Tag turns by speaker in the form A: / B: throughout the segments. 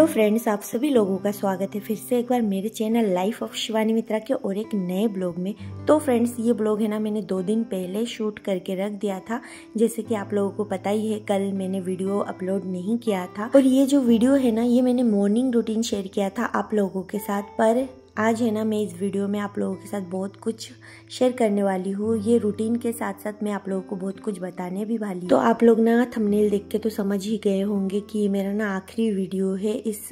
A: Friends, आप सभी लोगों का स्वागत है फिर से एक बार मेरे चैनल लाइफ ऑफ शिवानी मित्रा के और एक नए ब्लॉग में। तो फ्रेंड्स, ये ब्लॉग है ना मैंने 2 दिन पहले शूट करके रख दिया था। जैसे कि आप लोगों को पता ही है, कल मैंने वीडियो अपलोड नहीं किया था और ये जो वीडियो है ना, ये मैंने मॉर्निंग रूटीन शेयर किया था आप लोगों के साथ। पर आज है ना, मैं इस वीडियो में आप लोगों के साथ बहुत कुछ शेयर करने वाली हूँ। ये रूटीन के साथ साथ मैं आप लोगों को बहुत कुछ बताने भी वाली हूँ। तो आप लोग ना थंबनेल देख के तो समझ ही गए होंगे कि ये मेरा ना आखिरी वीडियो है इस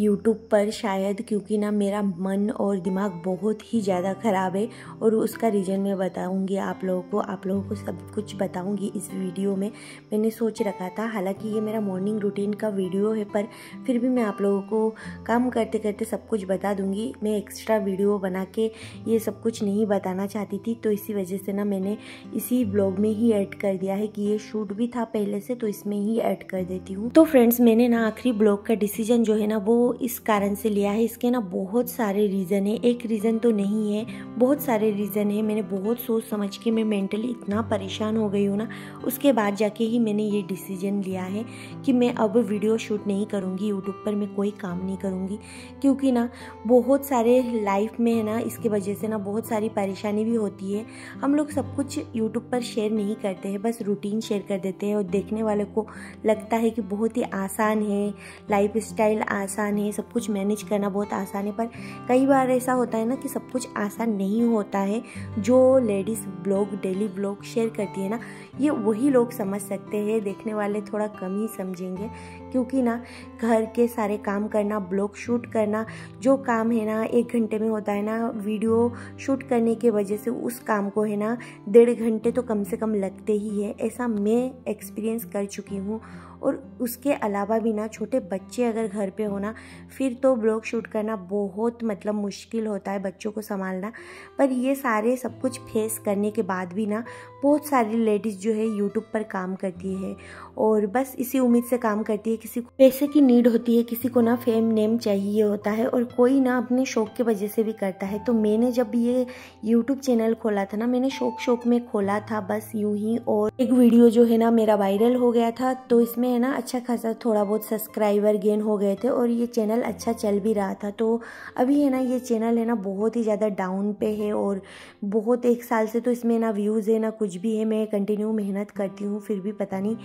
A: YouTube पर, शायद क्योंकि ना मेरा मन और दिमाग बहुत ही ज़्यादा ख़राब है और उसका रीज़न मैं बताऊंगी आप लोगों को सब कुछ बताऊंगी इस वीडियो में। मैंने सोच रखा था, हालांकि ये मेरा मॉर्निंग रूटीन का वीडियो है, पर फिर भी मैं आप लोगों को काम करते करते सब कुछ बता दूंगी। मैं एक्स्ट्रा वीडियो बना के ये सब कुछ नहीं बताना चाहती थी, तो इसी वजह से ना मैंने इसी ब्लॉग में ही ऐड कर दिया है कि ये शूट भी था पहले से, तो इसमें ही ऐड कर देती हूँ। तो फ्रेंड्स, मैंने ना आखिरी ब्लॉग का डिसीजन जो है ना वो इस कारण से लिया है। इसके ना बहुत सारे रीज़न है, एक रीज़न तो नहीं है, बहुत सारे रीज़न है। मैंने बहुत सोच समझ के, मैं मेंटली इतना परेशान हो गई हूँ ना, उसके बाद जाके ही मैंने ये डिसीजन लिया है कि मैं अब वीडियो शूट नहीं करूँगी, यूट्यूब पर मैं कोई काम नहीं करूँगी। क्योंकि ना बहुत सारे लाइफ में है ना, इसके वजह से ना बहुत सारी परेशानी भी होती है। हम लोग सब कुछ यूट्यूब पर शेयर नहीं करते हैं, बस रूटीन शेयर कर देते हैं और देखने वाले को लगता है कि बहुत ही आसान है, लाइफ स्टाइल आसान है, सब कुछ मैनेज करना बहुत आसान है। पर कई बार ऐसा होता है ना कि सब कुछ आसान नहीं होता है। जो ladies blog, daily blog share करती है ना, ये वही लोग समझ सकते हैं, देखने वाले थोड़ा कम ही समझेंगे। क्योंकि ना घर के सारे काम करना, ब्लॉग शूट करना, जो काम है ना 1 घंटे में होता है ना, वीडियो शूट करने के वजह से उस काम को है ना 1.5 घंटे तो कम से कम लगते ही है। ऐसा मैं एक्सपीरियंस कर चुकी हूँ। और उसके अलावा भी ना, छोटे बच्चे अगर घर पे हो ना, फिर तो ब्लॉग शूट करना बहुत मुश्किल होता है, बच्चों को संभालना। पर ये सारे सब कुछ फेस करने के बाद भी ना बहुत सारी लेडीज़ जो है यूट्यूब पर काम करती है और बस इसी उम्मीद से काम करती है। किसी को पैसे की नीड होती है, किसी को ना फेम नेम चाहिए होता है और कोई ना अपने शौक की वजह से भी करता है। तो मैंने जब ये यूट्यूब चैनल खोला था ना, मैंने शौक में खोला था बस यूं ही, और एक वीडियो जो है ना मेरा वायरल हो गया था। तो इसमें है ना अच्छा खासा थोड़ा बहुत सब्सक्राइबर गेन हो गए थे और ये चैनल अच्छा चल भी रहा था। तो अभी है ना ये चैनल है ना बहुत ही ज़्यादा डाउन पे है और बहुत 1 साल से तो इसमें ना व्यूज़ है ना कुछ भी है। मैं कंटिन्यू मेहनत करती हूँ, फिर भी पता नहीं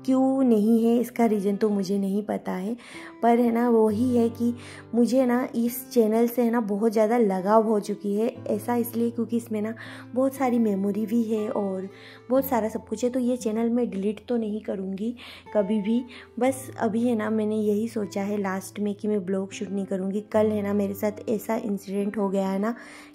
A: क्यों नहीं है, इसका रीज़न तो मुझे नहीं पता है। पर है ना वही है कि मुझे ना इस चैनल से है ना बहुत ज़्यादा लगाव हो चुकी है। ऐसा इसलिए क्योंकि इसमें ना बहुत सारी मेमोरी भी है और बहुत सारा सब कुछ है। तो ये चैनल मैं डिलीट तो नहीं करूँगी कभी भी, बस अभी है ना मैंने यही सोचा है लास्ट में कि मैं ब्लॉग शूट नहीं करूँगी। कल है ना मेरे साथ ऐसा इंसिडेंट हो गया है ना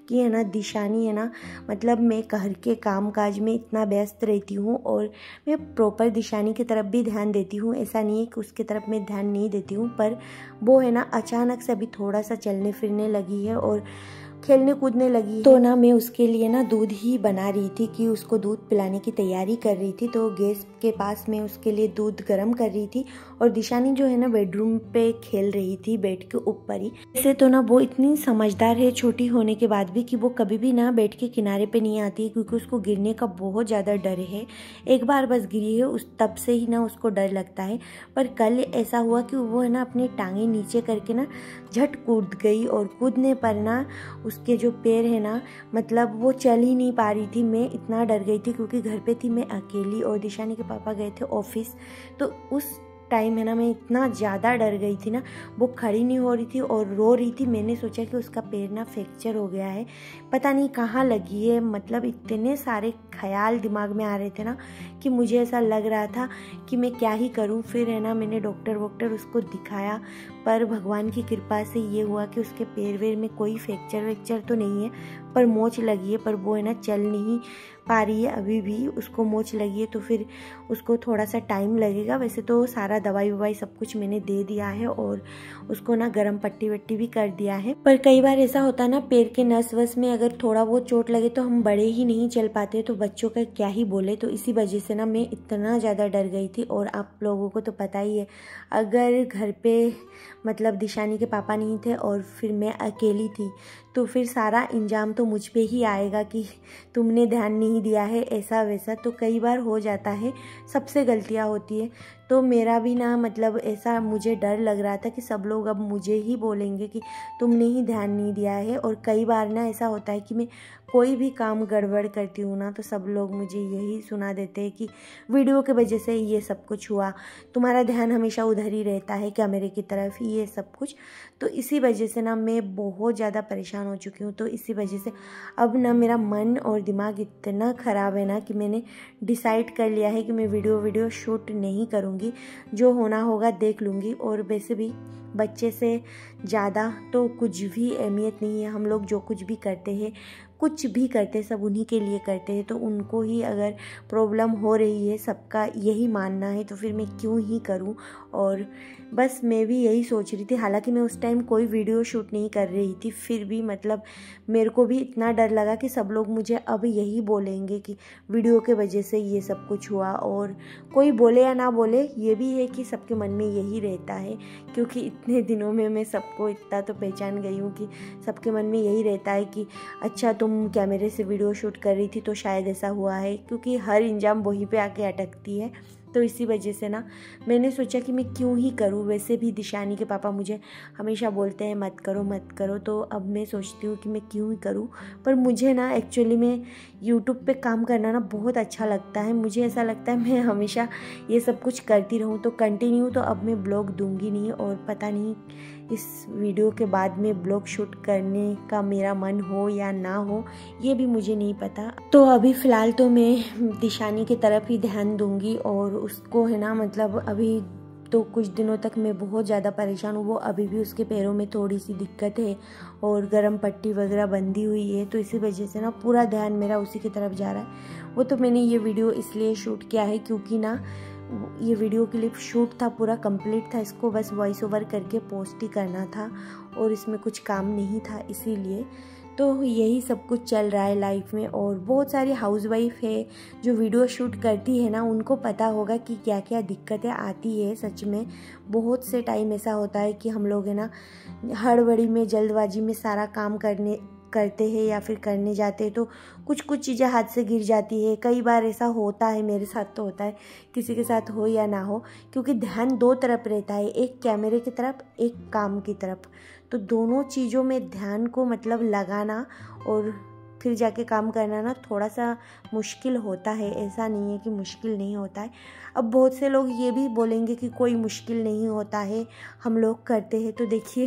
A: कि है ना दिशानी है ना, मतलब मैं घर के काम काज में इतना व्यस्त रहती हूँ और मैं प्रॉपर दिशानी की तरफ भी ध्यान देती हूँ। ऐसा नहीं है कि उसकी तरफ मैं ध्यान नहीं देती हूँ, पर वो है ना अचानक से अभी थोड़ा सा चलने फिरने लगी है और खेलने कूदने लगी है। तो ना मैं उसके लिए ना दूध ही बना रही थी कि उसको दूध पिलाने की तैयारी कर रही थी। तो गैस के पास मैं उसके लिए दूध गर्म कर रही थी और दिशानी जो है ना बेडरूम पे खेल रही थी बेड के ऊपर ही। वैसे तो ना वो इतनी समझदार है छोटी होने के बाद भी कि वो कभी भी ना बेड के किनारे पे नहीं आती है, क्योंकि उसको गिरने का बहुत ज़्यादा डर है। एक बार बस गिरी है, उस तब से ही ना उसको डर लगता है। पर कल ऐसा हुआ कि वो है ना अपनी टांगें नीचे करके ना झट कूद गई और कूदने पर ना उसके जो पैर है ना, मतलब वो चल ही नहीं पा रही थी। मैं इतना डर गई थी क्योंकि घर पे थी मैं अकेली और दिशानी के पापा गए थे ऑफिस। तो उस टाइम है ना मैं इतना ज़्यादा डर गई थी ना, वो खड़ी नहीं हो रही थी और रो रही थी। मैंने सोचा कि उसका पैर ना फ्रैक्चर हो गया है, पता नहीं कहाँ लगी है। मतलब इतने सारे ख्याल दिमाग में आ रहे थे ना कि मुझे ऐसा लग रहा था कि मैं क्या ही करूं। फिर है ना मैंने डॉक्टर उसको दिखाया, पर भगवान की कृपा से ये हुआ कि उसके पैर वेर में कोई फ्रैक्चर वेक्चर तो नहीं है, पर मोच लगी है। पर वो है ना चल नहीं पा रही है, अभी भी उसको मोच लगी है, तो फिर उसको थोड़ा सा टाइम लगेगा। वैसे तो सारा दवाई ववाई सब कुछ मैंने दे दिया है और उसको ना गर्म पट्टी वट्टी भी कर दिया है। पर कई बार ऐसा होता है ना, पैर के नस वस में अगर थोड़ा बहुत चोट लगे तो हम बड़े ही नहीं चल पाते, तो बच्चों का क्या ही बोले। तो इसी वजह से ना मैं इतना ज़्यादा डर गई थी। और आप लोगों को तो पता ही है, अगर घर पे मतलब दिशानी के पापा नहीं थे और फिर मैं अकेली थी, तो फिर सारा इंजाम तो मुझ पे ही आएगा कि तुमने ध्यान नहीं दिया है, ऐसा वैसा। तो कई बार हो जाता है, सबसे गलतियाँ होती है। तो मेरा भी ना मतलब ऐसा मुझे डर लग रहा था कि सब लोग अब मुझे ही बोलेंगे कि तुमने ही ध्यान नहीं दिया है। और कई बार ना ऐसा होता है कि मैं कोई भी काम गड़बड़ करती हूँ ना तो सब लोग मुझे यही सुना देते हैं कि वीडियो की वजह से ये सब कुछ हुआ, तुम्हारा ध्यान हमेशा उधर ही रहता है कैमरे की तरफ, ये सब कुछ। तो इसी वजह से ना मैं बहुत ज़्यादा परेशान हो चुकी हूँ। तो इसी वजह से अब ना मेरा मन और दिमाग इतना ख़राब है ना कि मैंने डिसाइड कर लिया है कि मैं वीडियो शूट नहीं करूँगी, जो होना होगा देख लूँगी। और वैसे भी बच्चे से ज़्यादा तो कुछ भी अहमियत नहीं है। हम लोग जो कुछ भी करते हैं सब उन्हीं के लिए करते हैं। तो उनको ही अगर प्रॉब्लम हो रही है, सबका यही मानना है, तो फिर मैं क्यों ही करूं। और बस मैं भी यही सोच रही थी। हालांकि मैं उस टाइम कोई वीडियो शूट नहीं कर रही थी, फिर भी मतलब मेरे को भी इतना डर लगा कि सब लोग मुझे अब यही बोलेंगे कि वीडियो के वजह से ये सब कुछ हुआ। और कोई बोले या ना बोले, ये भी है कि सबके मन में यही रहता है, क्योंकि इतने दिनों में मैं सबको इतना तो पहचान गई हूँ कि सबके मन में यही रहता है कि अच्छा तुम कैमरे से वीडियो शूट कर रही थी तो शायद ऐसा हुआ है, क्योंकि हर इंजाम वहीं पे आके अटकती है। तो इसी वजह से ना मैंने सोचा कि मैं क्यों ही करूँ। वैसे भी दिशानी के पापा मुझे हमेशा बोलते हैं मत करो, तो अब मैं सोचती हूँ कि मैं क्यों ही करूँ। पर मुझे ना एक्चुअली में यूट्यूब पे काम करना ना बहुत अच्छा लगता है। मुझे ऐसा लगता है मैं हमेशा ये सब कुछ करती रहूँ, तो कंटिन्यू तो अब मैं ब्लॉग दूँगी नहीं। और पता नहीं इस वीडियो के बाद में ब्लॉग शूट करने का मेरा मन हो या ना हो, ये भी मुझे नहीं पता। तो अभी फ़िलहाल तो मैं दिशानी की तरफ ही ध्यान दूंगी। और उसको है ना मतलब अभी तो कुछ दिनों तक मैं बहुत ज़्यादा परेशान हूँ। वो अभी भी उसके पैरों में थोड़ी सी दिक्कत है और गर्म पट्टी वगैरह बंधी हुई है, तो इसी वजह से ना पूरा ध्यान मेरा उसी की तरफ जा रहा है। वो तो मैंने ये वीडियो इसलिए शूट किया है क्योंकि ना ये वीडियो क्लिप शूट था, पूरा कंप्लीट था, इसको बस वॉइस ओवर करके पोस्ट ही करना था और इसमें कुछ काम नहीं था, इसीलिए। तो यही सब कुछ चल रहा है लाइफ में। और बहुत सारी हाउसवाइफ है जो वीडियो शूट करती है ना, उनको पता होगा कि क्या क्या दिक्कतें आती है। सच में बहुत से टाइम ऐसा होता है कि हम लोग है ना हड़बड़ी में, जल्दबाजी में सारा काम करते हैं या फिर करने जाते हैं, तो कुछ चीज़ें हाथ से गिर जाती है। कई बार ऐसा होता है, मेरे साथ तो होता है, किसी के साथ हो या ना हो, क्योंकि ध्यान दो तरफ रहता है, एक कैमरे की तरफ, एक काम की तरफ। तो दोनों चीज़ों में ध्यान को मतलब लगाना और फिर जाके काम करना ना थोड़ा सा मुश्किल होता है। ऐसा नहीं है कि मुश्किल नहीं होता है। अब बहुत से लोग ये भी बोलेंगे कि कोई मुश्किल नहीं होता है, हम लोग करते हैं। तो देखिए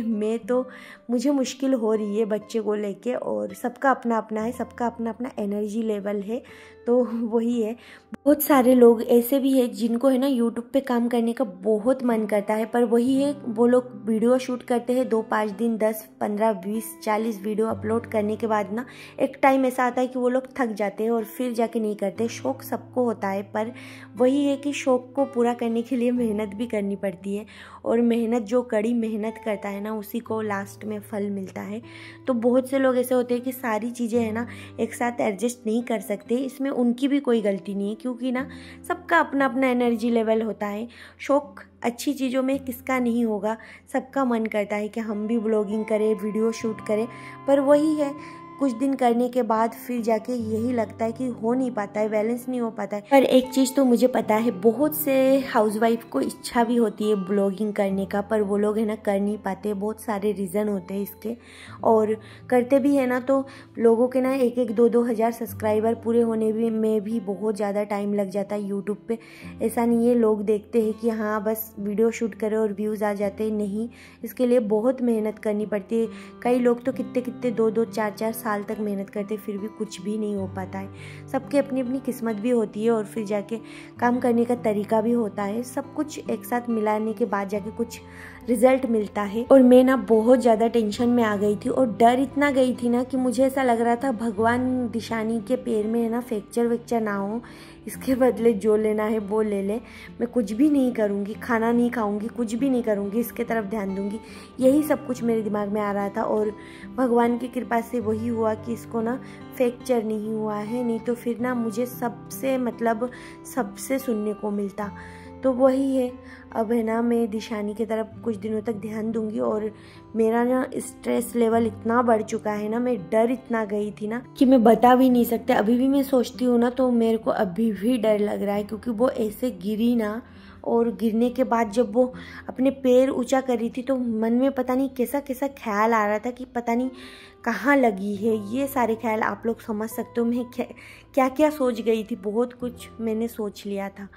A: मुझे मुश्किल हो रही है बच्चे को लेके, और सबका अपना अपना है, सबका अपना अपना एनर्जी लेवल है, तो वही है। बहुत सारे लोग ऐसे भी हैं जिनको है ना यूट्यूब पे काम करने का बहुत मन करता है, पर वही है वो लोग वीडियो शूट करते हैं 2-5 दिन, 10, 15, 20, 40 वीडियो अपलोड करने के बाद ना एक टाइम ऐसा आता है कि वो लोग थक जाते हैं और फिर जाके नहीं करते। शौक सबको होता है, पर वही है कि शौक को पूरा करने के लिए मेहनत भी करनी पड़ती है, और मेहनत जो कड़ी मेहनत करता है ना उसी को लास्ट में फल मिलता है। तो बहुत से लोग ऐसे होते हैं कि सारी चीज़ें है ना एक साथ एडजस्ट नहीं कर सकते। इसमें उनकी भी कोई गलती नहीं है, क्योंकि ना सबका अपना अपना एनर्जी लेवल होता है। शौक अच्छी चीज़ों में किसका नहीं होगा, सबका मन करता है कि हम भी ब्लॉगिंग करें, वीडियो शूट करें, पर वही है कुछ दिन करने के बाद फिर जाके यही लगता है कि हो नहीं पाता है, बैलेंस नहीं हो पाता है। पर एक चीज़ तो मुझे पता है, बहुत से हाउसवाइफ को इच्छा भी होती है ब्लॉगिंग करने का, पर वो लोग है ना कर नहीं पाते। बहुत सारे रीज़न होते हैं इसके, और करते भी है ना तो लोगों के ना 1-1, 2-2 हज़ार सब्सक्राइबर पूरे होने में भी बहुत ज़्यादा टाइम लग जाता है यूट्यूब पे। ऐसा नहीं है लोग देखते हैं कि हाँ बस वीडियो शूट करें और व्यूज़ आ जाते हैं, नहीं, इसके लिए बहुत मेहनत करनी पड़ती है। कई लोग तो कितने 2-2, 4-4 साल तक मेहनत करते फिर भी कुछ भी नहीं हो पाता है। सबकी अपनी अपनी किस्मत भी होती है, और फिर जाके काम करने का तरीका भी होता है। सब कुछ एक साथ मिलाने के बाद जाके कुछ रिजल्ट मिलता है। और मैं ना बहुत ज़्यादा टेंशन में आ गई थी और डर इतना गई थी ना कि मुझे ऐसा लग रहा था भगवान दिशानी के पैर में है ना फ्रैक्चर ना हो, इसके बदले जो लेना है वो ले ले। मैं कुछ भी नहीं करूँगी, खाना नहीं खाऊंगी, कुछ भी नहीं करूँगी, इसके तरफ ध्यान दूंगी, यही सब कुछ मेरे दिमाग में आ रहा था। और भगवान की कृपा से वही हुआ कि इसको ना फ्रैक्चर नहीं हुआ है, नहीं तो फिर ना मुझे सबसे सुनने को मिलता। तो वही है, अब है ना मैं दिशानी की तरफ कुछ दिनों तक ध्यान दूंगी। और मेरा ना स्ट्रेस लेवल इतना बढ़ चुका है ना, मैं डर इतना गई थी ना कि मैं बता भी नहीं सकते। अभी भी मैं सोचती हूँ ना तो मेरे को अभी भी डर लग रहा है, क्योंकि वो ऐसे गिरी ना और गिरने के बाद जब वो अपने पैर ऊंचा कर रही थी तो मन में पता नहीं कैसा कैसा ख्याल आ रहा था कि पता नहीं कहाँ लगी है। ये सारे ख्याल आप लोग समझ सकते हो मैं क्या क्या सोच गई थी, बहुत कुछ मैंने सोच लिया था।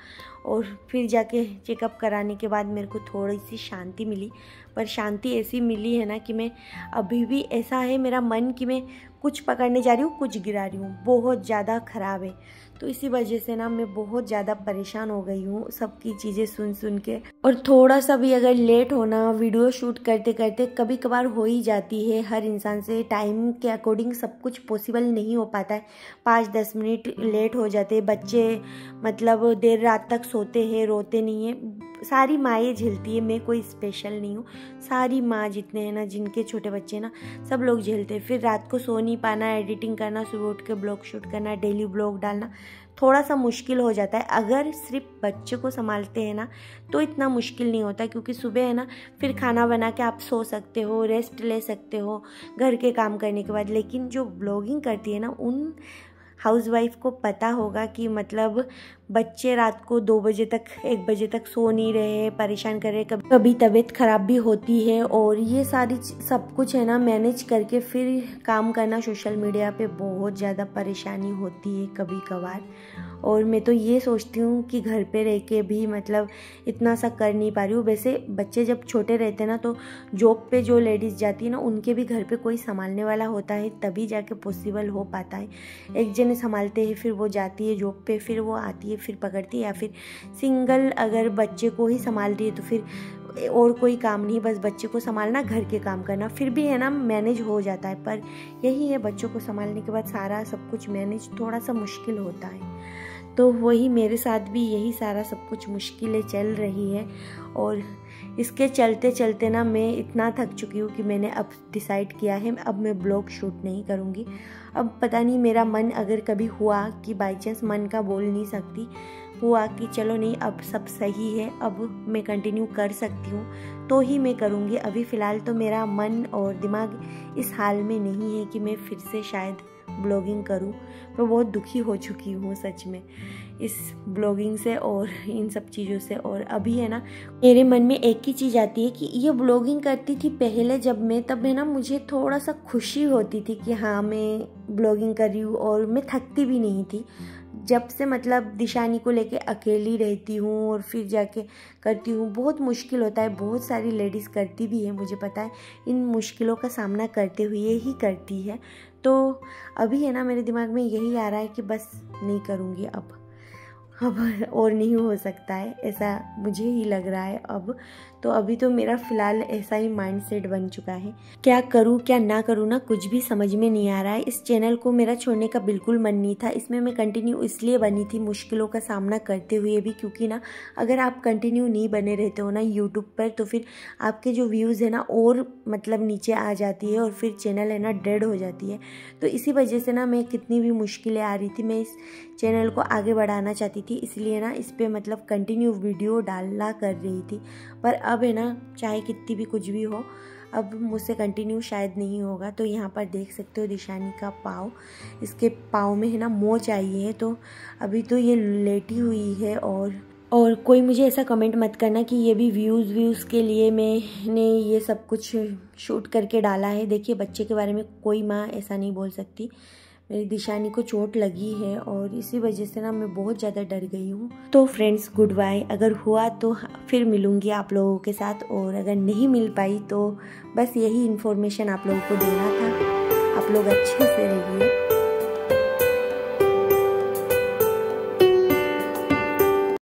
A: और फिर जाके चेकअप कराने के बाद मेरे को थोड़ी सी शांति मिली, पर शांति ऐसी मिली है ना कि मैं अभी भी ऐसा है मेरा मन कि मैं कुछ पकड़ने जा रही हूँ, कुछ गिरा रही हूँ, बहुत ज़्यादा ख़राब है। तो इसी वजह से ना मैं बहुत ज़्यादा परेशान हो गई हूँ सबकी चीज़ें सुन सुन के। और थोड़ा सा भी अगर लेट होना वीडियो शूट करते करते कभी कभार हो ही जाती है हर इंसान से, टाइम के अकॉर्डिंग सब कुछ पॉसिबल नहीं हो पाता है। 5-10 मिनट लेट हो जाते हैं, बच्चे मतलब देर रात तक सोते हैं, रोते नहीं है। सारी माएँ झेलती है, मैं कोई स्पेशल नहीं हूँ, सारी माँ जितने हैं ना जिनके छोटे बच्चे ना सब लोग झेलते हैं। फिर रात को सो नहीं पाना, एडिटिंग करना, सुबह उठ के ब्लॉग शूट करना, डेली ब्लॉग डालना थोड़ा सा मुश्किल हो जाता है। अगर सिर्फ बच्चे को संभालते हैं ना तो इतना मुश्किल नहीं होता, क्योंकि सुबह है ना फिर खाना बना के आप सो सकते हो, रेस्ट ले सकते हो घर के काम करने के बाद। लेकिन जो ब्लॉगिंग करती है ना उन हाउसवाइफ को पता होगा कि मतलब बच्चे रात को 2 बजे तक 1 बजे तक सो नहीं रहे, परेशान कर रहे, कभी तबीयत खराब भी होती है। और ये सारी सब कुछ है ना मैनेज करके फिर काम करना सोशल मीडिया पे बहुत ज़्यादा परेशानी होती है कभी कभार। और मैं तो ये सोचती हूँ कि घर पे रह के भी मतलब इतना सा कर नहीं पा रही हूँ। वैसे बच्चे जब छोटे रहते हैं ना तो जॉब पे जो लेडीज़ जाती है ना उनके भी घर पे कोई संभालने वाला होता है, तभी जाके पॉसिबल हो पाता है। एक जने संभालते हैं, फिर वो जाती है जॉब पे, फिर वो आती है, फिर पकड़ती है। या फिर सिंगल अगर बच्चे को ही संभाल रही है तो फिर और कोई काम नहीं, बस बच्चे को संभालना, घर के काम करना, फिर भी है ना मैनेज हो जाता है। पर यही है, बच्चों को संभालने के बाद सारा सब कुछ मैनेज थोड़ा सा मुश्किल होता है। तो वही मेरे साथ भी यही सारा सब कुछ मुश्किलें चल रही है। और इसके चलते चलते ना मैं इतना थक चुकी हूँ कि मैंने अब डिसाइड किया है अब मैं ब्लॉग शूट नहीं करूँगी। अब पता नहीं मेरा मन अगर कभी हुआ कि बाई चांस, मन का बोल नहीं सकती, हुआ कि चलो नहीं अब सब सही है, अब मैं कंटिन्यू कर सकती हूँ तो ही मैं करूँगी। अभी फ़िलहाल तो मेरा मन और दिमाग इस हाल में नहीं है कि मैं फिर से शायद ब्लॉगिंग करूं। मैं बहुत दुखी हो चुकी हूँ सच में इस ब्लॉगिंग से और इन सब चीज़ों से। और अभी है ना मेरे मन में एक ही चीज़ आती है कि ये ब्लॉगिंग करती थी पहले जब मैं, तब है ना मुझे थोड़ा सा खुशी होती थी कि हाँ मैं ब्लॉगिंग कर रही हूँ और मैं थकती भी नहीं थी। जब से मतलब दिशानी को लेके अकेली रहती हूँ और फिर जाके करती हूँ, बहुत मुश्किल होता है। बहुत सारी लेडीज़ करती भी है, मुझे पता है, इन मुश्किलों का सामना करते हुए ही करती है। तो अभी है ना मेरे दिमाग में यही आ रहा है कि बस नहीं करूँगी अब और नहीं हो सकता है, ऐसा मुझे ही लग रहा है अब। तो अभी तो मेरा फ़िलहाल ऐसा ही माइंडसेट बन चुका है, क्या करूँ क्या ना करूँ ना कुछ भी समझ में नहीं आ रहा है। इस चैनल को मेरा छोड़ने का बिल्कुल मन नहीं था, इसमें मैं कंटिन्यू इसलिए बनी थी मुश्किलों का सामना करते हुए भी, क्योंकि ना अगर आप कंटिन्यू नहीं बने रहते हो ना यूट्यूब पर तो फिर आपके जो व्यूज़ है ना और मतलब नीचे आ जाती है और फिर चैनल है ना डेड हो जाती है। तो इसी वजह से ना मैं कितनी भी मुश्किलें आ रही थी, मैं इस चैनल को आगे बढ़ाना चाहती थी, इसलिए ना इस पर मतलब कंटिन्यू वीडियो डालना कर रही थी। पर अब है ना चाहे कितनी भी कुछ भी हो, अब मुझसे कंटिन्यू शायद नहीं होगा। तो यहाँ पर देख सकते हो दिशानी का पाँव, इसके पाँव में है ना मोच आई है, तो अभी तो ये लेटी हुई है। और कोई मुझे ऐसा कमेंट मत करना कि ये भी व्यूज़ के लिए मैंने ये सब कुछ शूट करके डाला है। देखिए बच्चे के बारे में कोई माँ ऐसा नहीं बोल सकती। मेरी दिशानी को चोट लगी है और इसी वजह से ना मैं बहुत ज़्यादा डर गई हूँ। तो फ्रेंड्स गुड बाय, अगर हुआ तो फिर मिलूँगी आप लोगों के साथ, और अगर नहीं मिल पाई तो बस यही इन्फॉर्मेशन आप लोगों को देना था। आप लोग अच्छे से रहिए।